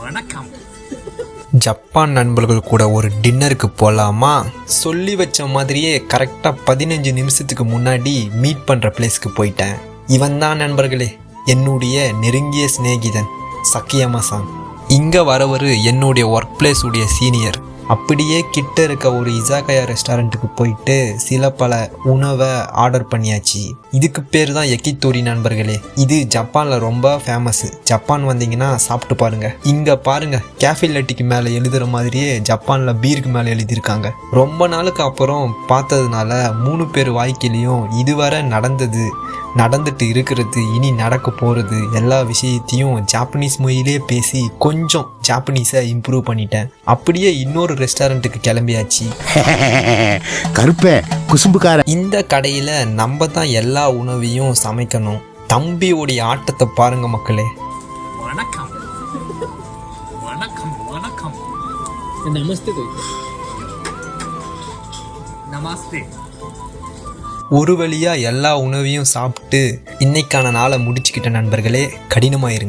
வணக்கம். ஜப்பான் நண்பர்கள் கூட ஒரு டின்னருக்கு போகலாமா? சொல்லி வச்ச மாதிரியே கரெக்டாக 15 நிமிஷத்துக்கு முன்னாடி மீட் பண்ணுற பிளேஸ்க்கு போயிட்டேன். இவன் தான் நண்பர்களே என்னுடைய நெருங்கிய சிநேகிதன் சக்கியமா-சான். இங்கே வரவர் என்னுடைய ஒர்க் பிளேஸ் உடைய சீனியர். அப்படியே கிட்ட இருக்க ஒரு இசாகயா ரெஸ்டாரண்ட்டுக்கு போயிட்டு சில பல உணவை ஆர்டர் பண்ணியாச்சு. இதுக்கு பேர் தான் எக்கித்தோரி நண்பர்களே. இது ஜப்பானில் ரொம்ப ஃபேமஸ். ஜப்பான் வந்தீங்கன்னா சாப்பிட்டு பாருங்க. இங்கே பாருங்க, கேஃபே லட்டிக்கு மேலே எழுதுகிற மாதிரியே ஜப்பானில் பீருக்கு மேலே எழுதியிருக்காங்க. ரொம்ப நாளுக்கு அப்புறம் பார்த்ததுனால 3 பேர் வாய்க்கிலையும் இதுவரை நடந்துட்டு இருக்கிறது, இனி நடக்க போகிறது எல்லா விஷயத்தையும் ஜாப்பனீஸ் மொழியிலே பேசி கொஞ்சம் ஜாப்பனீஸை இம்ப்ரூவ் பண்ணிட்டேன். அப்படியே இன்னொரு ரெஸ்டாரண்ட்டுக்கு கிளம்பியாச்சு. கருப்பே குசும்புக்கார. இந்த கடையில் நம்ம தான் எல்லா உணவையும் சமைக்கணும். தம்பியோடைய ஆட்டத்தை பாருங்க மக்களே. வணக்கம் வணக்கம் வணக்கம். நமஸ்தே. ஒரு வழியாக எல்லா உணவையும் சாப்பிட்டு இன்னைக்கான நாளை முடிச்சுக்கிட்ட நண்பர்களே. கடினமாக இருங்க.